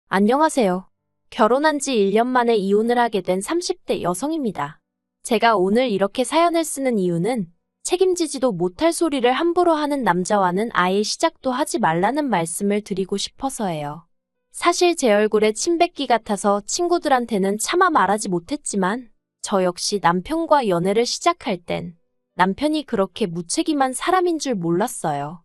안녕하세요. 결혼한 지 1년 만에 이혼을 하게 된 30대 여성입니다. 제가 오늘 이렇게 사연을 쓰는 이유는 책임지지도 못할 소리를 함부로 하는 남자와는 아예 시작도 하지 말라는 말씀을 드리고 싶어서예요. 사실 제 얼굴에 침 뱉기 같아서 친구들한테는 차마 말하지 못했지만 저 역시 남편과 연애를 시작할 땐 남편이 그렇게 무책임한 사람인 줄 몰랐어요.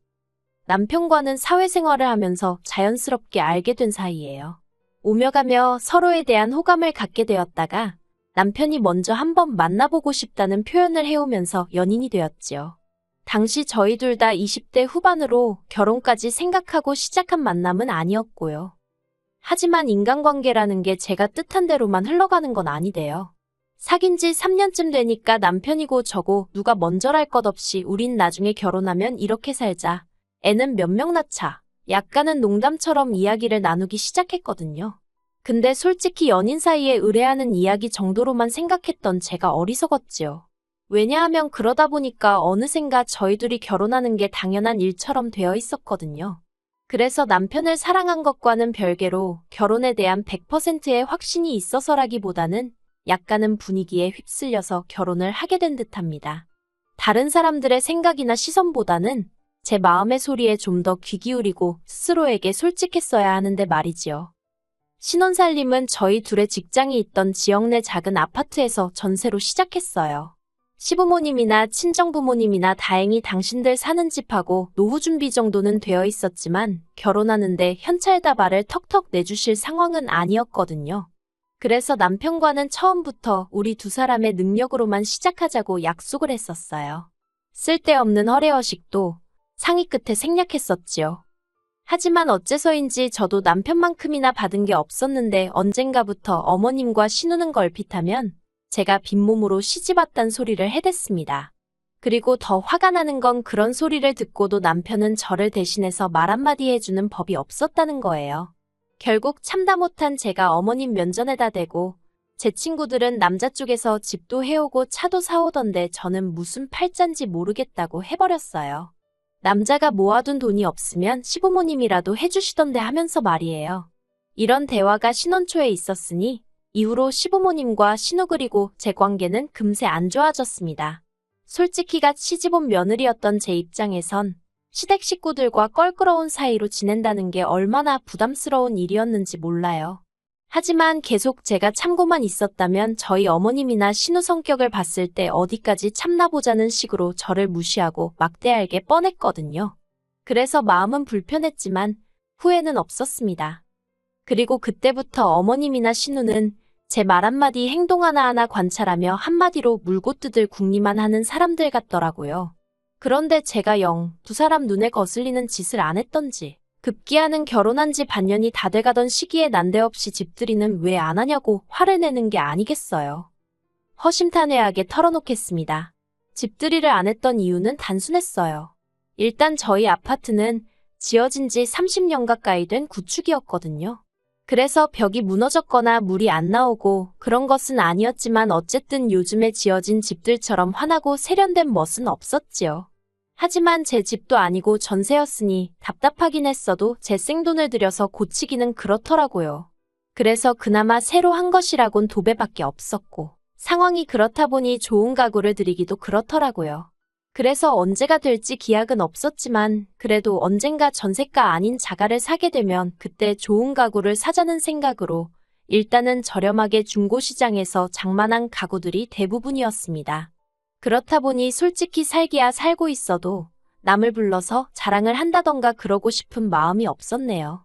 남편과는 사회생활을 하면서 자연스럽게 알게 된 사이예요. 오며 가며 서로에 대한 호감을 갖게 되었다가 남편이 먼저 한번 만나보고 싶다는 표현을 해오면서 연인이 되었지요. 당시 저희 둘 다 20대 후반으로 결혼까지 생각하고 시작한 만남은 아니었고요. 하지만 인간관계라는 게 제가 뜻한 대로만 흘러가는 건 아니대요. 사귄 지 3년쯤 되니까 남편이고 저고 누가 먼저랄 것 없이 우린 나중에 결혼하면 이렇게 살자. 애는 몇 명 낳자. 약간은 농담처럼 이야기를 나누기 시작했거든요. 근데 솔직히 연인 사이에 의뢰하는 이야기 정도로만 생각했던 제가 어리석었지요. 왜냐하면 그러다 보니까 어느샌가 저희 둘이 결혼하는 게 당연한 일처럼 되어 있었거든요. 그래서 남편을 사랑한 것과는 별개로 결혼에 대한 100%의 확신이 있어서라기보다는 약간은 분위기에 휩쓸려서 결혼을 하게 된 듯합니다. 다른 사람들의 생각이나 시선보다는 제 마음의 소리에 좀 더 귀 기울이고 스스로에게 솔직했어야 하는데 말이지요. 신혼살림은 저희 둘의 직장이 있던 지역 내 작은 아파트에서 전세로 시작했어요. 시부모님이나 친정부모님이나 다행히 당신들 사는 집하고 노후 준비 정도는 되어 있었지만 결혼하는데 현찰다발을 턱턱 내주실 상황은 아니었거든요. 그래서 남편과는 처음부터 우리 두 사람의 능력으로만 시작하자고 약속을 했었어요. 쓸데없는 허례허식도 상의 끝에 생략했었지요. 하지만 어째서인지 저도 남편만큼이나 받은 게 없었는데 언젠가부터 어머님과 신우는 걸핏하면 제가 빈몸으로 시집왔단 소리를 해댔습니다. 그리고 더 화가 나는 건 그런 소리를 듣고도 남편은 저를 대신해서 말 한마디 해주는 법이 없었다는 거예요. 결국 참다 못한 제가 어머님 면전에다 대고 제 친구들은 남자 쪽에서 집도 해오고 차도 사오던데 저는 무슨 팔자인지 모르겠다고 해버렸어요. 남자가 모아둔 돈이 없으면 시부모님이라도 해주시던데 하면서 말이에요. 이런 대화가 신혼 초에 있었으니 이후로 시부모님과 신우 그리고 제 관계는 금세 안 좋아졌습니다. 솔직히 갓 시집온 며느리였던 제 입장에선 시댁 식구들과 껄끄러운 사이로 지낸다는 게 얼마나 부담스러운 일이었는지 몰라요. 하지만 계속 제가 참고만 있었다면 저희 어머님이나 신우 성격을 봤을 때 어디까지 참나보자는 식으로 저를 무시하고 막대할게 뻔했거든요. 그래서 마음은 불편했지만 후회는 없었습니다. 그리고 그때부터 어머님이나 신우는 제 말 한마디 행동 하나하나 관찰하며 한마디로 물고 뜯을 궁리만 하는 사람들 같더라고요. 그런데 제가 영 두 사람 눈에 거슬리는 짓을 안 했던지 급기야는 결혼한 지 반년이 다 돼가던 시기에 난데없이 집들이는 왜 안 하냐고 화를 내는 게 아니겠어요. 허심탄회하게 털어놓겠습니다. 집들이를 안 했던 이유는 단순했어요. 일단 저희 아파트는 지어진 지 30년 가까이 된 구축이었거든요. 그래서 벽이 무너졌거나 물이 안 나오고 그런 것은 아니었지만 어쨌든 요즘에 지어진 집들처럼 환하고 세련된 멋은 없었지요. 하지만 제 집도 아니고 전세였으니 답답하긴 했어도 제 생돈을 들여서 고치기는 그렇더라고요. 그래서 그나마 새로 한 것이라곤 도배밖에 없었고 상황이 그렇다 보니 좋은 가구를 들이기도 그렇더라고요. 그래서 언제가 될지 기약은 없었지만 그래도 언젠가 전세가 아닌 자가를 사게 되면 그때 좋은 가구를 사자는 생각으로 일단은 저렴하게 중고시장에서 장만한 가구들이 대부분이었습니다. 그렇다 보니 솔직히 살기야 살고 있어도 남을 불러서 자랑을 한다던가 그러고 싶은 마음이 없었네요.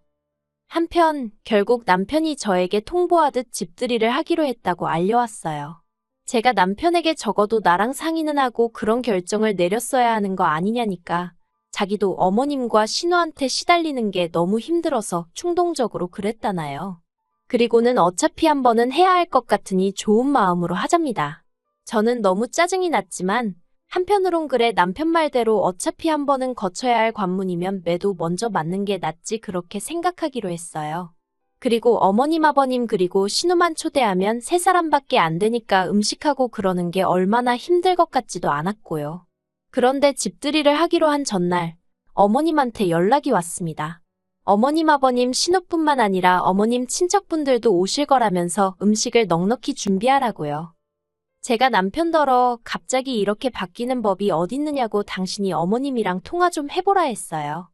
한편 결국 남편이 저에게 통보하듯 집들이를 하기로 했다고 알려왔어요. 제가 남편에게 적어도 나랑 상의는 하고 그런 결정을 내렸어야 하는 거 아니냐니까 자기도 어머님과 신우한테 시달리는 게 너무 힘들어서 충동적으로 그랬다나요. 그리고는 어차피 한 번은 해야 할 것 같으니 좋은 마음으로 하잡니다. 저는 너무 짜증이 났지만 한편으론 그래 남편 말대로 어차피 한 번은 거쳐야 할 관문이면 매도 먼저 맞는 게 낫지 그렇게 생각하기로 했어요. 그리고 어머님 아버님 그리고 신우만 초대하면 세 사람밖에 안 되니까 음식하고 그러는 게 얼마나 힘들 것 같지도 않았고요. 그런데 집들이를 하기로 한 전날 어머님한테 연락이 왔습니다. 어머님 아버님 신우뿐만 아니라 어머님 친척분들도 오실 거라면서 음식을 넉넉히 준비하라고요. 제가 남편더러 갑자기 이렇게 바뀌는 법이 어딨느냐고 당신이 어머님이랑 통화 좀 해보라 했어요.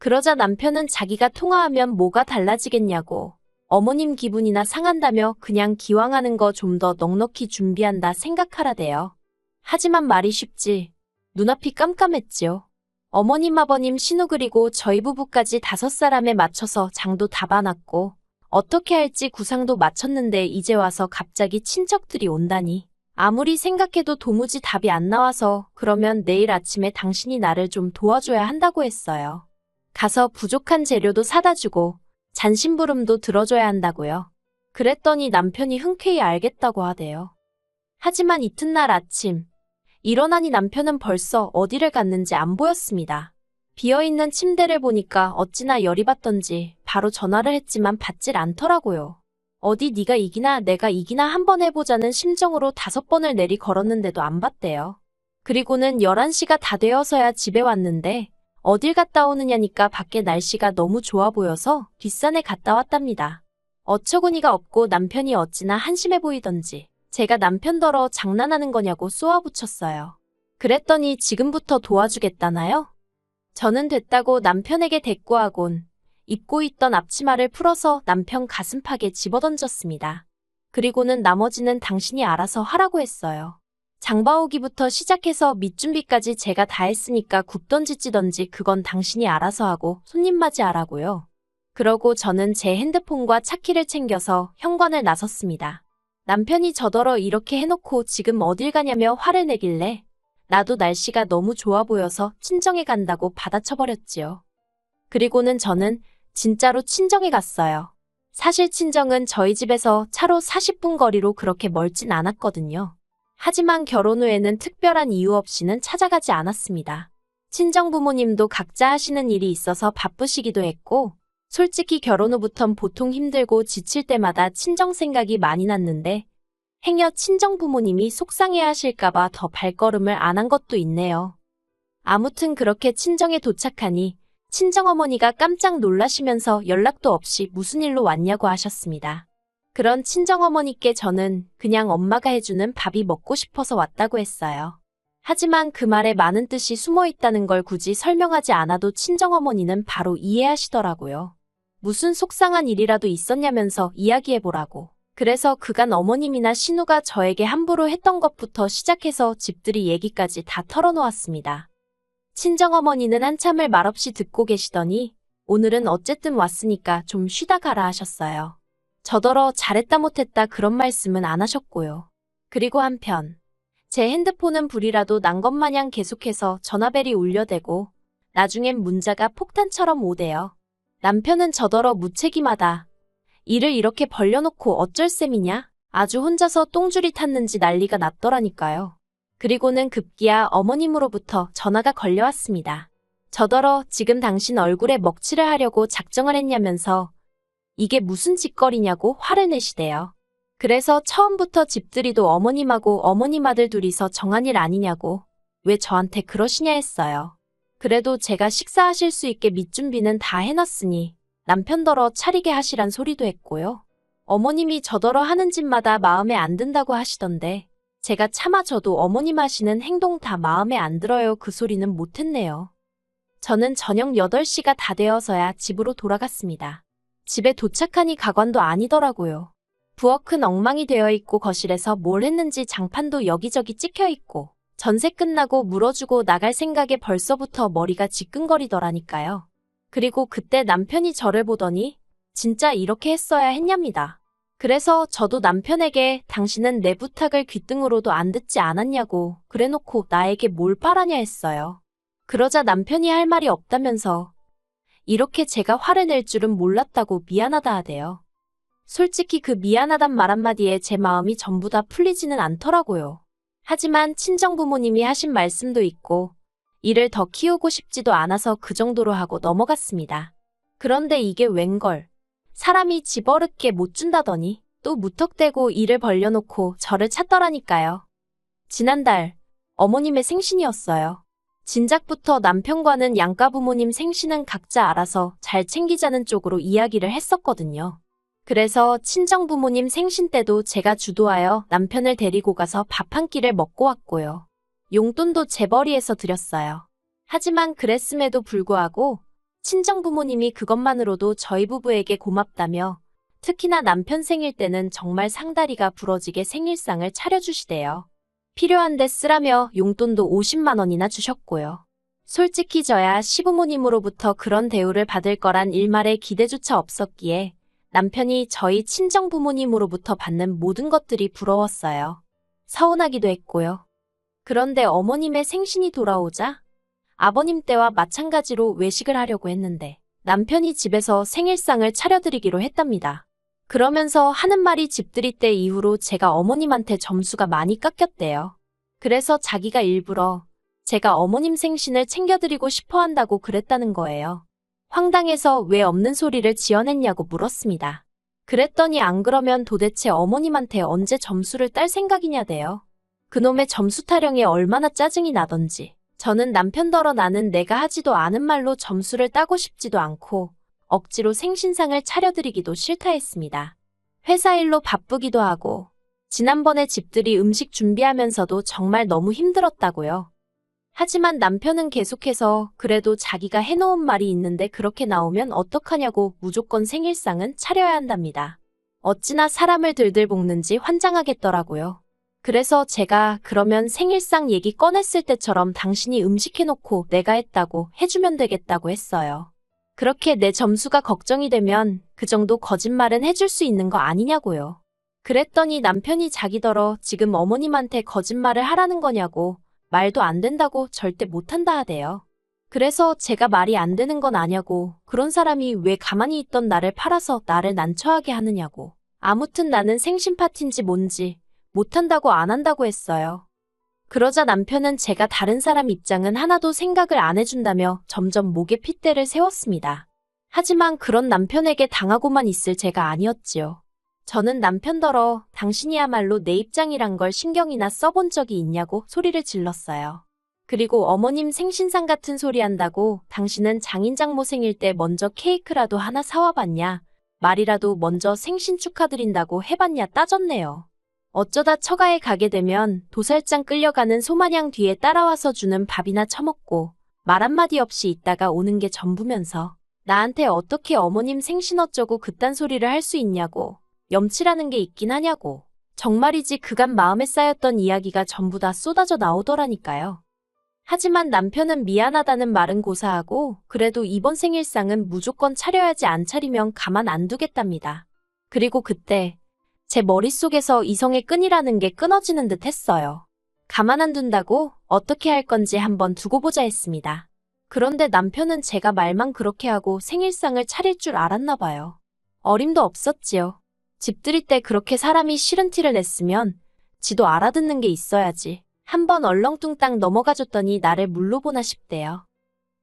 그러자 남편은 자기가 통화하면 뭐가 달라지겠냐고 어머님 기분이나 상한다며 그냥 기왕 하는 거 좀 더 넉넉히 준비한다 생각하라대요. 하지만 말이 쉽지. 눈앞이 깜깜했지요. 어머님 아버님 신우 그리고 저희 부부까지 5사람에 맞춰서 장도 다 봐놨고 어떻게 할지 구상도 마쳤는데 이제 와서 갑자기 친척들이 온다니. 아무리 생각해도 도무지 답이 안 나와서 그러면 내일 아침에 당신이 나를 좀 도와줘야 한다고 했어요. 가서 부족한 재료도 사다 주고 잔심부름도 들어줘야 한다고요. 그랬더니 남편이 흔쾌히 알겠다고 하대요. 하지만 이튿날 아침 일어나니 남편은 벌써 어디를 갔는지 안 보였습니다. 비어있는 침대를 보니까 어찌나 열이 받던지 바로 전화를 했지만 받질 않더라고요. 어디 네가 이기나 내가 이기나 한번 해보자는 심정으로 5번을 내리 걸었는데도 안 받대요. 그리고는 11시가 다 되어서야 집에 왔는데 어딜 갔다 오느냐니까 밖에 날씨가 너무 좋아 보여서 뒷산에 갔다 왔답니다. 어처구니가 없고 남편이 어찌나 한심해 보이던지 제가 남편더러 장난하는 거냐고 쏘아붙였어요. 그랬더니 지금부터 도와주겠다나요? 저는 됐다고 남편에게 대꾸하곤 입고 있던 앞치마를 풀어서 남편 가슴팍에 집어던졌습니다. 그리고는 나머지는 당신이 알아서 하라고 했어요. 장봐오기부터 시작해서 밑준비까지 제가 다 했으니까 굽던지 찌던지 그건 당신이 알아서 하고 손님 맞이하라고요. 그러고 저는 제 핸드폰과 차키를 챙겨서 현관을 나섰습니다. 남편이 저더러 이렇게 해놓고 지금 어딜 가냐며 화를 내길래 나도 날씨가 너무 좋아 보여서 친정에 간다고 받아쳐버렸지요. 그리고는 저는 진짜로 친정에 갔어요. 사실 친정은 저희 집에서 차로 40분 거리로 그렇게 멀진 않았거든요. 하지만 결혼 후에는 특별한 이유 없이는 찾아가지 않았습니다. 친정 부모님도 각자 하시는 일이 있어서 바쁘시기도 했고 솔직히 결혼 후부턴 보통 힘들고 지칠 때마다 친정 생각이 많이 났는데 행여 친정 부모님이 속상해하실까봐 더 발걸음을 안 한 것도 있네요. 아무튼 그렇게 친정에 도착하니 친정어머니가 깜짝 놀라시면서 연락도 없이 무슨 일로 왔냐고 하셨습니다. 그런 친정어머니께 저는 그냥 엄마가 해주는 밥이 먹고 싶어서 왔다고 했어요. 하지만 그 말에 많은 뜻이 숨어 있다는 걸 굳이 설명하지 않아도 친정어머니는 바로 이해하시더라고요. 무슨 속상한 일이라도 있었냐면서 이야기해보라고. 그래서 그간 어머님이나 신우가 저에게 함부로 했던 것부터 시작해서 집들이 얘기까지 다 털어놓았습니다. 친정어머니는 한참을 말없이 듣고 계시더니 오늘은 어쨌든 왔으니까 좀 쉬다 가라 하셨어요. 저더러 잘했다 못했다 그런 말씀은 안 하셨고요. 그리고 한편 제 핸드폰은 불이라도 난 것 마냥 계속해서 전화벨이 울려대고 나중엔 문자가 폭탄처럼 오대요. 남편은 저더러 무책임하다. 일을 이렇게 벌려놓고 어쩔 셈이냐? 아주 혼자서 똥줄이 탔는지 난리가 났더라니까요. 그리고는 급기야 어머님으로부터 전화가 걸려왔습니다. 저더러 지금 당신 얼굴에 먹칠을 하려고 작정을 했냐면서 이게 무슨 짓거리냐고 화를 내시대요. 그래서 처음부터 집들이도 어머님하고 어머님 아들 둘이서 정한 일 아니냐고 왜 저한테 그러시냐 했어요. 그래도 제가 식사하실 수 있게 밑준비는 다 해놨으니 남편더러 차리게 하시란 소리도 했고요. 어머님이 저더러 하는 짓마다 마음에 안 든다고 하시던데 제가 차마 저도 어머님 하시는 행동 다 마음에 안 들어요 그 소리는 못했네요. 저는 저녁 8시가 다 되어서야 집으로 돌아갔습니다. 집에 도착하니 가관도 아니더라고요. 부엌은 엉망이 되어 있고 거실에서 뭘 했는지 장판도 여기저기 찍혀 있고 전세 끝나고 물어주고 나갈 생각에 벌써부터 머리가 지끈거리더라니까요. 그리고 그때 남편이 저를 보더니 진짜 이렇게 했어야 했냐입니다. 그래서 저도 남편에게 당신은 내 부탁을 귓등으로도 안 듣지 않았냐고 그래놓고 나에게 뭘 바라냐 했어요. 그러자 남편이 할 말이 없다면서 이렇게 제가 화를 낼 줄은 몰랐다고 미안하다 하대요. 솔직히 그 미안하단 말 한마디에 제 마음이 전부 다 풀리지는 않더라고요. 하지만 친정부모님이 하신 말씀도 있고 일을 더 키우고 싶지도 않아서 그 정도로 하고 넘어갔습니다. 그런데 이게 웬걸. 사람이 집어릇게 못 준다더니 또 무턱대고 일을 벌려놓고 저를 찾더라니까요. 지난달 어머님의 생신이었어요. 진작부터 남편과는 양가 부모님 생신은 각자 알아서 잘 챙기자는 쪽으로 이야기를 했었거든요. 그래서 친정 부모님 생신 때도 제가 주도하여 남편을 데리고 가서 밥 한 끼를 먹고 왔고요. 용돈도 재벌이에서 드렸어요. 하지만 그랬음에도 불구하고 친정 부모님이 그것만으로도 저희 부부에게 고맙다며 특히나 남편 생일 때는 정말 상다리가 부러지게 생일상을 차려주시대요. 필요한데 쓰라며 용돈도 50만 원이나 주셨고요. 솔직히 저야 시부모님으로부터 그런 대우를 받을 거란 일말의 기대조차 없었기에 남편이 저희 친정 부모님으로부터 받는 모든 것들이 부러웠어요. 서운하기도 했고요. 그런데 어머님의 생신이 돌아오자 아버님 때와 마찬가지로 외식을 하려고 했는데 남편이 집에서 생일상을 차려드리기로 했답니다. 그러면서 하는 말이 집들이 때 이후로 제가 어머님한테 점수가 많이 깎였대요. 그래서 자기가 일부러 제가 어머님 생신을 챙겨드리고 싶어 한다고 그랬다는 거예요. 황당해서 왜 없는 소리를 지어냈냐고 물었습니다. 그랬더니 안 그러면 도대체 어머님한테 언제 점수를 딸 생각이냐대요. 그놈의 점수 타령에 얼마나 짜증이 나던지. 저는 남편더러 나는 내가 하지도 않은 말로 점수를 따고 싶지도 않고 억지로 생신상을 차려드리기도 싫다 했습니다. 회사 일로 바쁘기도 하고 지난번에 집들이 음식 준비하면서도 정말 너무 힘들었다고요. 하지만 남편은 계속해서 그래도 자기가 해놓은 말이 있는데 그렇게 나오면 어떡하냐고 무조건 생일상은 차려야 한답니다. 어찌나 사람을 들들 볶는지 환장하겠더라고요. 그래서 제가 그러면 생일상 얘기 꺼냈을 때처럼 당신이 음식 해놓고 내가 했다고 해주면 되겠다고 했어요. 그렇게 내 점수가 걱정이 되면 그 정도 거짓말은 해줄 수 있는 거 아니냐고요. 그랬더니 남편이 자기더러 지금 어머님한테 거짓말을 하라는 거냐고 말도 안 된다고 절대 못한다 하대요. 그래서 제가 말이 안 되는 건 아냐고 그런 사람이 왜 가만히 있던 나를 팔아서 나를 난처하게 하느냐고 아무튼 나는 생신 파티인지 뭔지 못한다고 안 한다고 했어요. 그러자 남편은 제가 다른 사람 입장은 하나도 생각을 안 해준다며 점점 목에 핏대를 세웠습니다. 하지만 그런 남편에게 당하고만 있을 제가 아니었지요. 저는 남편더러 당신이야말로 내 입장이란 걸 신경이나 써본 적이 있냐고 소리를 질렀어요. 그리고 어머님 생신상 같은 소리 한다고 당신은 장인장모 생일 때 먼저 케이크라도 하나 사와봤냐? 말이라도 먼저 생신 축하드린다고 해봤냐 따졌네요. 어쩌다 처가에 가게 되면 도살장 끌려가는 소마냥 뒤에 따라와서 주는 밥이나 처먹고 말 한마디 없이 있다가 오는 게 전부면서 나한테 어떻게 어머님 생신 어쩌고 그딴 소리를 할 수 있냐고 염치라는 게 있긴 하냐고 정말이지 그간 마음에 쌓였던 이야기가 전부 다 쏟아져 나오더라니까요. 하지만 남편은 미안하다는 말은 고사하고 그래도 이번 생일상은 무조건 차려야지 안 차리면 가만 안 두겠답니다. 그리고 그때 제 머릿속에서 이성의 끈이라는 게 끊어지는 듯 했어요. 가만 안 둔다고 어떻게 할 건지 한번 두고 보자 했습니다. 그런데 남편은 제가 말만 그렇게 하고 생일상을 차릴 줄 알았나 봐요. 어림도 없었지요. 집들이 때 그렇게 사람이 싫은 티를 냈으면 지도 알아듣는 게 있어야지. 한번 얼렁뚱땅 넘어가줬더니 나를 물로 보나 싶대요.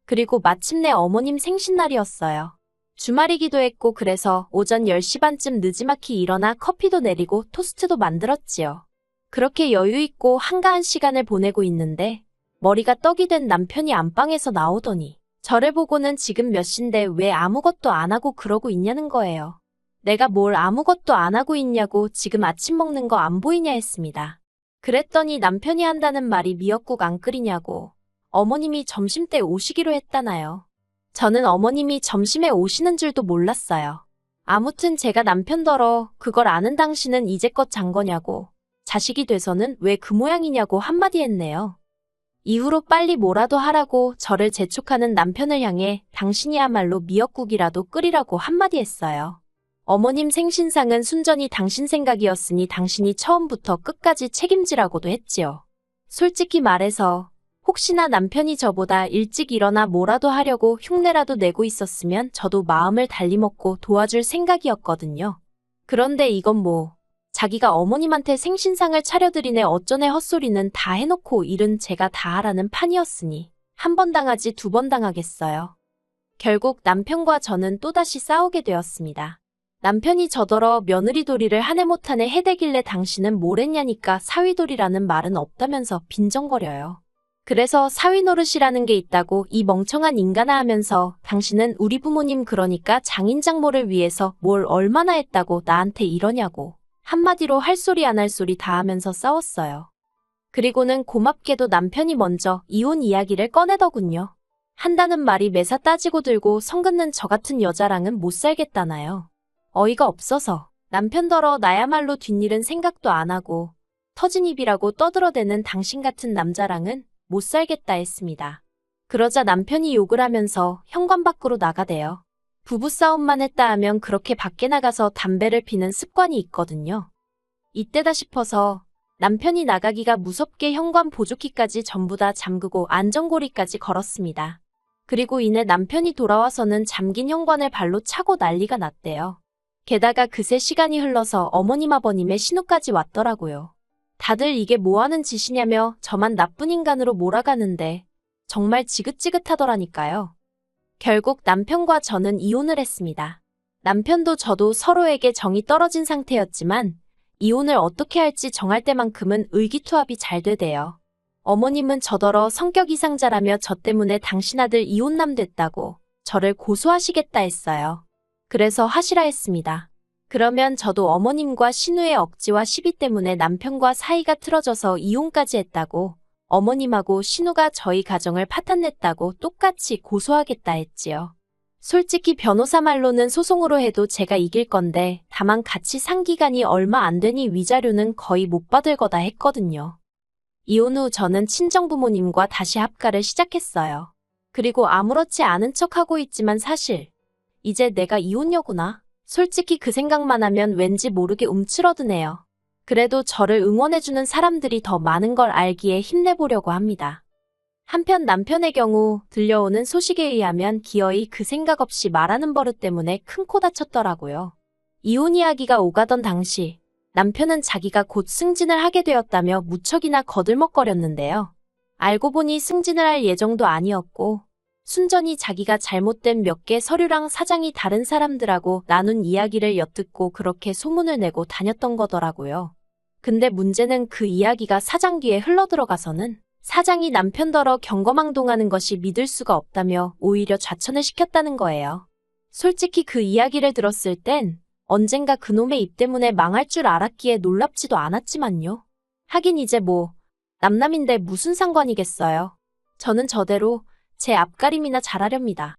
그리고 마침내 어머님 생신날이었어요. 주말이기도 했고 그래서 오전 10시 반쯤 느지막이 일어나 커피도 내리고 토스트도 만들었지요. 그렇게 여유있고 한가한 시간을 보내고 있는데 머리가 떡이 된 남편이 안방에서 나오더니 저를 보고는 지금 몇 시인데 왜 아무것도 안 하고 그러고 있냐는 거예요. 내가 뭘 아무것도 안 하고 있냐고 지금 아침 먹는 거 안 보이냐 했습니다. 그랬더니 남편이 한다는 말이 미역국 안 끓이냐고 어머님이 점심때 오시기로 했다나요. 저는 어머님이 점심에 오시는 줄도 몰랐어요. 아무튼 제가 남편더러 그걸 아는 당신은 이제껏 잔 거냐고 자식이 돼서는 왜 그 모양이냐고 한마디 했네요. 이후로 빨리 뭐라도 하라고 저를 재촉하는 남편을 향해 당신이야말로 미역국이라도 끓이라고 한마디 했어요. 어머님 생신상은 순전히 당신 생각이었으니 당신이 처음부터 끝까지 책임지라고도 했지요. 솔직히 말해서 혹시나 남편이 저보다 일찍 일어나 뭐라도 하려고 흉내라도 내고 있었으면 저도 마음을 달리 먹고 도와줄 생각이었거든요. 그런데 이건 뭐 자기가 어머님한테 생신상을 차려드리네 어쩌네 헛소리는 다 해놓고 일은 제가 다 하라는 판이었으니 한 번 당하지 두 번 당하겠어요. 결국 남편과 저는 또다시 싸우게 되었습니다. 남편이 저더러 며느리돌이를 한 해 못한 해 해대길래 당신은 뭘 했냐니까 사위돌이라는 말은 없다면서 빈정거려요. 그래서 사위 노릇이라는 게 있다고 이 멍청한 인간아 하면서 당신은 우리 부모님 그러니까 장인 장모를 위해서 뭘 얼마나 했다고 나한테 이러냐고 한마디로 할 소리 안 할 소리 다 하면서 싸웠어요. 그리고는 고맙게도 남편이 먼저 이혼 이야기를 꺼내더군요. 한다는 말이 매사 따지고 들고 성 긋는 저 같은 여자랑은 못 살겠다나요. 어이가 없어서 남편더러 나야말로 뒷일은 생각도 안 하고 터진 입이라고 떠들어대는 당신 같은 남자랑은 못 살겠다 했습니다. 그러자 남편이 욕을 하면서 현관 밖으로 나가대요. 부부싸움만 했다 하면 그렇게 밖에 나가서 담배를 피는 습관이 있거든요. 이때다 싶어서 남편이 나가기가 무섭게 현관 보조키까지 전부 다 잠그고 안전고리까지 걸었습니다. 그리고 이내 남편이 돌아와서는 잠긴 현관을 발로 차고 난리가 났대요. 게다가 그새 시간이 흘러서 어머님 아버님의 신호까지 왔더라고요. 다들 이게 뭐하는 짓이냐며 저만 나쁜 인간으로 몰아가는데 정말 지긋지긋하더라니까요. 결국 남편과 저는 이혼을 했습니다. 남편도 저도 서로에게 정이 떨어진 상태였지만 이혼을 어떻게 할지 정할 때만큼은 의기투합이 잘 되대요. 어머님은 저더러 성격 이상자라며 저 때문에 당신 아들 이혼남 됐다고 저를 고소하시겠다 했어요. 그래서 하시라 했습니다. 그러면 저도 어머님과 신우의 억지와 시비 때문에 남편과 사이가 틀어져서 이혼까지 했다고 어머님하고 신우가 저희 가정을 파탄냈다고 똑같이 고소하겠다 했지요. 솔직히 변호사 말로는 소송으로 해도 제가 이길 건데 다만 같이 산 기간이 얼마 안 되니 위자료는 거의 못 받을 거다 했거든요. 이혼 후 저는 친정부모님과 다시 합가를 시작했어요. 그리고 아무렇지 않은 척하고 있지만 사실 이제 내가 이혼녀구나. 솔직히 그 생각만 하면 왠지 모르게 움츠러드네요. 그래도 저를 응원해주는 사람들이 더 많은 걸 알기에 힘내보려고 합니다. 한편 남편의 경우 들려오는 소식에 의하면 기어이 그 생각 없이 말하는 버릇 때문에 큰 코 다쳤더라고요. 이혼 이야기가 오가던 당시 남편은 자기가 곧 승진을 하게 되었다며 무척이나 거들먹거렸는데요. 알고 보니 승진을 할 예정도 아니었고 순전히 자기가 잘못된 몇 개 서류랑 사장이 다른 사람들하고 나눈 이야기를 엿듣고 그렇게 소문을 내고 다녔던 거더라고요. 근데 문제는 그 이야기가 사장 귀에 흘러들어가서는 사장이 남편더러 경거망동하는 것이 믿을 수가 없다며 오히려 좌천을 시켰다는 거예요. 솔직히 그 이야기를 들었을 땐 언젠가 그놈의 입 때문에 망할 줄 알았기에 놀랍지도 않았지만요. 하긴 이제 뭐 남남인데 무슨 상관이겠어요. 저는 저대로 제 앞가림이나 잘하렵니다.